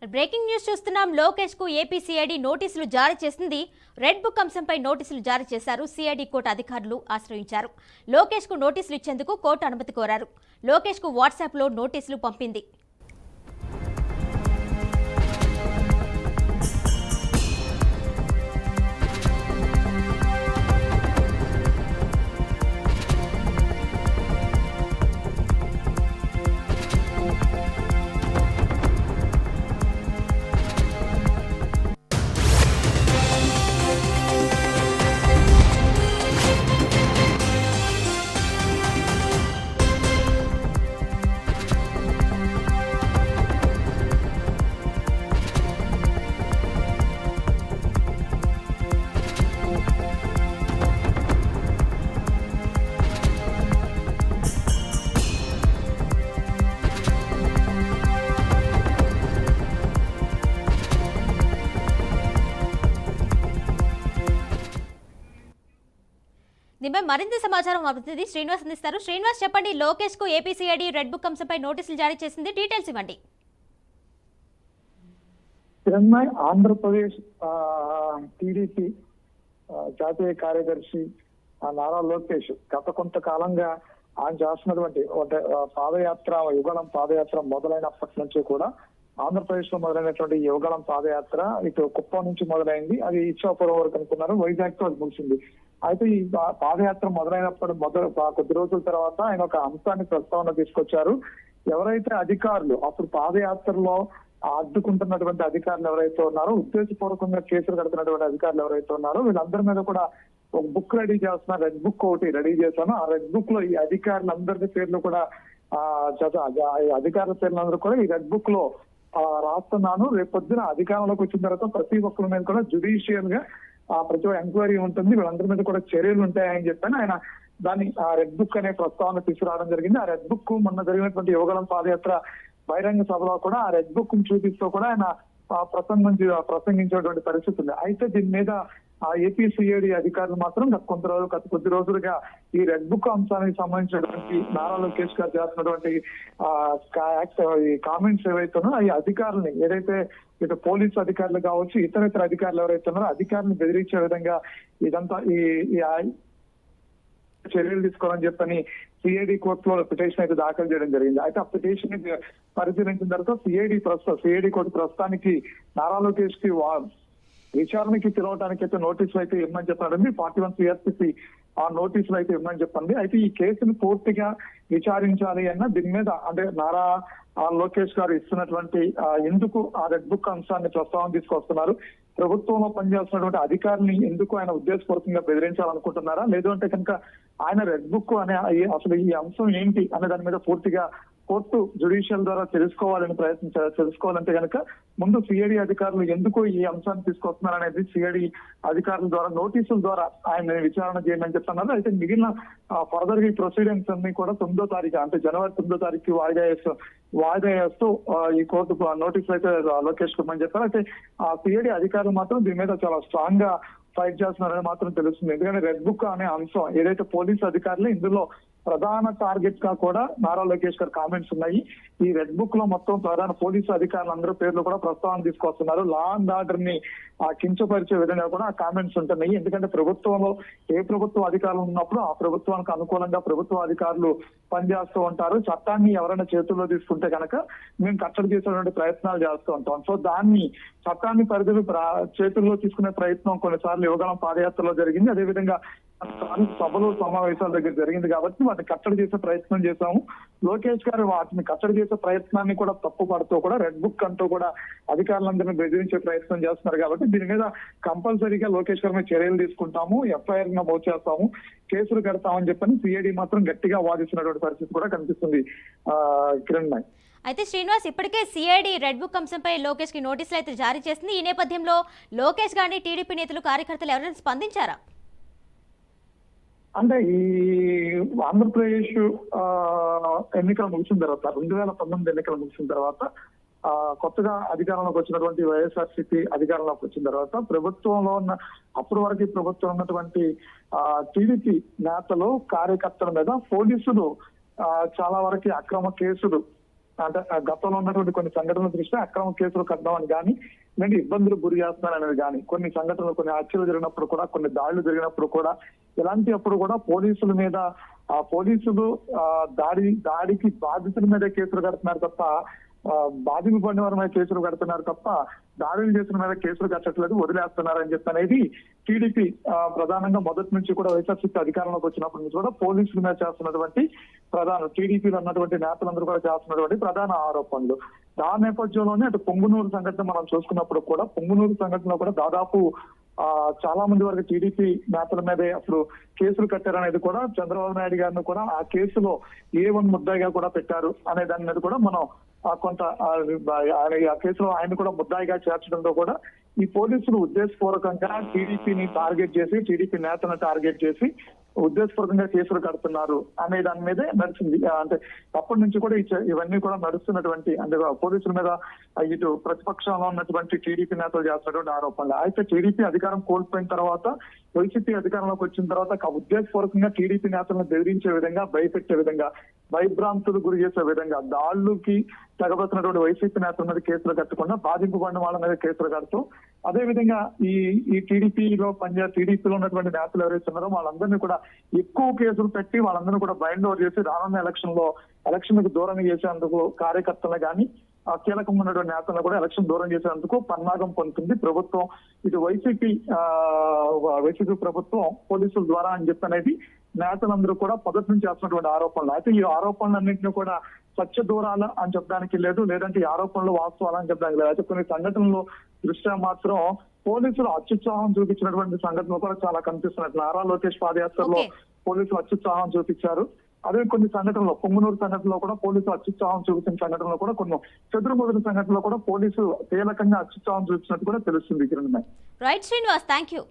Breaking news చూస్తున్నాం. లోకేష్ కు AP CID నోటీసులు జారీ చేసింది. రెడ్ బుక్ అంశంపై నోటీసులు జారీ చేశారు. సిఐడి కోర్టు అధికారులు ఆశ్రయించారు. లోకేష్ కు నోటీసులు ఇచ్చేందుకు కోర్టు అనుమతి కోరారు. లోకేష్ కు వాట్సాప్ లో నోటీసులు పంపింది. దీనిపై మరింత సమాచారం అభివృద్ధి శ్రీనివాస్ అందిస్తారు. శ్రీనివాస్ చెప్పండి, లోకేష్ కు ఏపీ సిఐడి రెడ్ బుక్ అంశంపై నోటీసులు జారీ చేసింది, డీటెయిల్స్ ఇవ్వండి. ఆంధ్రప్రదేశ్ టీడీపీ జాతీయ కార్యదర్శి నారా లోకేష్ గత కొంతకాలంగా ఆయన చేస్తున్నటువంటి పాదయాత్ర, యుగళం పాదయాత్ర మొదలైనప్పటి నుంచి కూడా ఆంధ్రప్రదేశ్ లో మొదలైనటువంటి యుగళం పాదయాత్ర ఇటు కుప్పం నుంచి మొదలైంది. అది ఇచ్చాపురం వరకు అనుకున్నారు, వైజాగ్ తో అది ముగిసింది. అయితే ఈ పాదయాత్ర మొదలైనప్పుడు కొద్ది రోజుల తర్వాత ఆయన ఒక అంశాన్ని ప్రస్తావన తీసుకొచ్చారు. ఎవరైతే అధికారులు అప్పుడు పాదయాత్రలో అడ్డుకుంటున్నటువంటి అధికారులు ఎవరైతే ఉన్నారో, ఉద్దేశపూర్వకంగా కేసులు కడుతున్నటువంటి అధికారులు ఎవరైతే ఉన్నారో, వీళ్ళందరి మీద కూడా ఒక బుక్ రెడీ చేస్తున్నారు. రెడ్ బుక్ ఒకటి రెడీ చేశాను. ఆ రెడ్ బుక్ లో ఈ అధికారులందరి పేర్లు కూడా అధికారుల పేర్లందరూ కూడా ఈ రెడ్ బుక్ లో రాస్తున్నాను. రేపు పొద్దున అధికారంలోకి వచ్చిన తర్వాత ప్రతి ఒక్కరి మీద కూడా జుడిషియల్ గా ప్రతి ఎంక్వైరీ ఉంటుంది, వీళ్ళందరి మీద కూడా చర్యలు ఉంటాయని చెప్పాను. ఆయన దాన్ని ఆ రెడ్ బుక్ అనే ప్రస్తావన తీసుకురావడం జరిగింది. ఆ రెడ్ బుక్ మొన్న జరిగినటువంటి యువగలం పాదయాత్ర బహిరంగ సభలో కూడా ఆ రెడ్ బుక్ చూపిస్తూ కూడా ఆయన ప్రసంగించేటువంటి పరిస్థితి ఉంది. అయితే దీని మీద ఏపీ సిఐడి అధికారులు మాత్రం గత కొద్ది రోజులుగా ఈ రెడ్ బుక్ అంశానికి సంబంధించినటువంటి నారా లోకేష్ గారు చేస్తున్నటువంటి కామెంట్స్ ఏవైతే ఉన్నాయో ఈ అధికారులని, ఏదైతే ఇటు పోలీసు అధికారులు కావచ్చు, ఇతర అధికారులు ఎవరైతే ఉన్నారో అధికారులను బెదిరించే విధంగా ఇదంతా ఈ చర్యలు తీసుకోవాలని చెప్పని సిఐడి కోర్టులో పిటిషన్ అయితే దాఖలు చేయడం జరిగింది. అయితే ఆ పిటిషన్ పరిశీలించిన తర్వాత సిఐడి కోర్టు ప్రస్తుతానికి నారా లోకేష్ కి విచారణకి పిలవడానికి అయితే నోటీసులు అయితే ఇవ్వమని చెప్పారండి. 41 CRPC ఆ నోటీసులు అయితే ఇవ్వమని చెప్పండి. అయితే ఈ కేసును పూర్తిగా విచారించాలి అన్న దీని మీద అంటే నారా లోకేష్ గారు ఇస్తున్నటువంటి ఎందుకు ఆ రెడ్ బుక్ అంశాన్ని ప్రస్తావన తీసుకొస్తున్నారు, ప్రభుత్వంలో పనిచేస్తున్నటువంటి అధికారులని ఎందుకు ఆయన ఉద్దేశపూర్వకంగా బెదిరించాలనుకుంటున్నారా, లేదు అంటే కనుక ఆయన రెడ్ బుక్ అనే అసలు ఈ అంశం ఏంటి అనే దాని మీద పూర్తిగా కోర్టు జుడిషియల్ ద్వారా తెలుసుకోవాలంటే కనుక ముందు సిఐడి అధికారులు ఎందుకు ఈ అంశాన్ని తీసుకొస్తున్నారు అనేది సిఐడి అధికారుల ద్వారా నోటీసుల ద్వారా ఆయన విచారణ చేయమని చెప్తున్నారు. అయితే మిగిలిన ఫర్దర్ ఈ ప్రొసీడింగ్స్ అన్ని కూడా 9వ తారీఖు అంటే జనవరి 9వ తారీఖు వాయిదా వేస్తూ ఈ కోర్టు నోటీసులు అయితే లోకేష్ కుమార్ చెప్పారు. అయితే ఆ సిఐడి అధికారులు మాత్రం దీని మీద చాలా స్ట్రాంగ్ గా ఫైట్ చేస్తున్నారని మాత్రం తెలుస్తుంది. ఎందుకంటే రెడ్ బుక్ అనే అంశం ఏదైతే పోలీసు అధికారులు ఇందులో ప్రధాన టార్గెట్ గా కూడా నారా లోకేష్ గారు కామెంట్స్ ఉన్నాయి. ఈ రెడ్ బుక్ లో మొత్తం ప్రధాన పోలీసు అధికారులు అందరూ పేర్లు కూడా ప్రస్తావన తీసుకొస్తున్నారు. లా అండ్ ఆర్డర్ ని కించపరిచే విధంగా కూడా ఆ కామెంట్స్ ఉంటున్నాయి. ఎందుకంటే ప్రభుత్వంలో ఏ ప్రభుత్వ అధికారులు ఉన్నప్పుడు ఆ ప్రభుత్వానికి అనుకూలంగా ప్రభుత్వ అధికారులు పనిచేస్తూ ఉంటారు. చట్టాన్ని ఎవరైనా చేతుల్లో తీసుకుంటే కనుక మేము కట్టడి చేసేటువంటి ప్రయత్నాలు చేస్తూ ఉంటాం. సో దాన్ని చట్టాన్ని పరిధిలో చేతుల్లో తీసుకునే ప్రయత్నం కొన్నిసార్లు యువగలం పాదయాత్రలో జరిగింది. అదేవిధంగా సభలు సమావేశాల దగ్గర జరిగింది కాబట్టి వాటిని కట్టడి చేసే ప్రయత్నం చేశాము. లోకేష్ గారు వాటిని కట్టడి చేసే ప్రయత్నాన్ని కూడా తప్పు పడుతూ కూడా రెడ్ బుక్ అంటూ కూడా అధికారులందరినీ బెదిరించే ప్రయత్నం చేస్తున్నారు. కాబట్టి దీని మీద కంపల్సరీగా లోకేష్ గారి మీద చర్యలు తీసుకుంటాము, ఎఫ్ఐఆర్ నమోదు చేస్తాము, కేసులు కడతామని చెప్పని సిఐడి మాత్రం గట్టిగా వాదిస్తున్నటువంటి పరిస్థితి కూడా కనిపిస్తుంది. కిరణ్ నాయ్. అయితే శ్రీనివాస్, ఇప్పటికే సిఐడి రెడ్ బుక్ అంశంపై లోకేష్ కి నోటీసులు అయితే జారీ చేసింది. ఈ నేపథ్యంలో లోకేష్ గారిని టీడీపీ నేతలు కార్యకర్తలు ఎవరైనా స్పందించారా? అంటే ఈ ఆంధ్రప్రదేశ్ ఎన్నికలు ముగిసిన తర్వాత 2019 ఎన్నికలు ముగిసిన తర్వాత కొత్తగా అధికారంలోకి వచ్చినటువంటి వైఎస్ఆర్సీపీ అధికారంలోకి వచ్చిన తర్వాత ప్రభుత్వంలో ఉన్న అప్పటి వరకు ప్రభుత్వం ఉన్నటువంటి టీడీపీ నేతలు కార్యకర్తల మీద పోలీసులు చాలా వరకు అక్రమ కేసులు అంటే గతంలో ఉన్నటువంటి కొన్ని సంఘటనల దృష్ట్యా అక్రమ కేసులు కట్టడం కానీ లేదంటే ఇబ్బందులు గురి చేస్తున్నారు అనేది కానీ కొన్ని సంఘటనలు కొన్ని హత్యలు జరిగినప్పుడు కూడా కొన్ని దాడులు జరిగినప్పుడు కూడా ఇలాంటి అప్పుడు కూడా పోలీసుల మీద పోలీసులు దాడికి బాధితుల మీద కేసులు కడుతున్నారు తప్ప బాధితులు పడిన వారి మీద కేసులు కడుతున్నారు తప్ప దాడులు చేసిన మీద కేసులు కట్టట్లేదు, వదిలేస్తున్నారని చెప్పి అనేది టీడీపీ ప్రధానంగా మొదటి నుంచి కూడా వైఎస్ఆర్సీపీ అధికారంలోకి వచ్చినప్పటి నుంచి కూడా పోలీసుల మీద చేస్తున్నటువంటి టీడీపీలో ఉన్నటువంటి నేతలందరూ కూడా చేస్తున్నటువంటి ప్రధాన ఆరోపణలు. ఆ నేపథ్యంలోనే అటు పొంగునూరు సంఘటన మనం చూసుకున్నప్పుడు కూడా పొంగునూరు సంఘటనలో కూడా దాదాపు చాలా మంది వరకు టీడీపీ నేతల మీదే అసలు కేసులు కట్టారనేది కూడా చంద్రబాబు నాయుడు గారిని కూడా ఆ కేసులో A1 ముద్దాయిగా కూడా పెట్టారు అనే దాని మీద కూడా మనం కొంత ఆ కేసులో ఆయన కూడా ముద్దాయిగా చేర్చడంతో కూడా ఈ పోలీసులు ఉద్దేశపూర్వకంగా టీడీపీని టార్గెట్ చేసి టీడీపీ నేతను టార్గెట్ చేసి ఉద్దేశపూర్వకంగా కేసులు కడుతున్నారు అనే దాని మీదే నడిచింది. అంటే అప్పటి నుంచి కూడా ఇవన్నీ కూడా నడుస్తున్నటువంటి అంటే పోలీసుల మీద ఇటు ప్రతిపక్షంలో ఉన్నటువంటి టీడీపీ నేతలు చేస్తున్నటువంటి ఆరోపణలు. అయితే టీడీపీ అధికారం కోల్పోయిన తర్వాత వైసీపీ అధికారంలోకి వచ్చిన తర్వాత ఉద్దేశపూర్వకంగా టీడీపీ నేతలను బెదిరించే విధంగా, భయపెట్టే విధంగా, భయభ్రాంతులు గురి చేసే విధంగా దాడులకి తెగబడుతున్నటువంటి వైసీపీ నేతల మీద కేసులు కట్టకుండా బాధింపబడిన వాళ్ళ మీద కేసులు కడుతూ అదే విధంగా ఈ టీడీపీలో ఉన్నటువంటి నేతలు ఎవరైతే ఉన్నారో వాళ్ళందరినీ కూడా ఎక్కువ కేసులు పెట్టి వాళ్ళందరినీ కూడా బైండ్ ఓవర్ చేసి రానున్న ఎలక్షన్ కు దూరం చేసేందుకు కార్యకర్తలు కానీ కీలకంగా ఉన్నటువంటి నేతలను కూడా ఎలక్షన్ దూరం చేసేందుకు పన్నాగం పొందుతుంది ప్రభుత్వం. ఇటు వైసీపీ ప్రభుత్వం పోలీసుల ద్వారా అని చెప్పి అనేది నేతలందరూ కూడా మొదటి నుంచి చేస్తున్నటువంటి ఆరోపణలు. అయితే ఈ ఆరోపణలన్నింటినీ కూడా స్వచ్ఛ దూరాలు అని చెప్పడానికి లేదు, లేదంటే ఈ ఆరోపణలు వాస్తవాలు అని చెప్పడానికి లేదు. అయితే కొన్ని సంఘటనలు దృష్ట్యా మాత్రం పోలీసులు అత్యుత్సాహం చూపించినటువంటి సంఘటనలు కూడా చాలా కనిపిస్తున్నట్టు. నారా లోకేష్ పాదయాత్రలో పోలీసులు అత్యుత్సాహం చూపించారు. అదే కొన్ని సంఘటనలో పొంగునూరు సంఘటనలో కూడా పోలీసులు అత్యుత్సాహం చూపించిన సంఘటనలో కూడా కొన్ని చెదురుమదురు సంఘటనలో కూడా పోలీసులు కీలకంగా అత్యుత్సాహం చూపించినట్టు కూడా తెలుస్తుంది. Right Srinivas, thank you.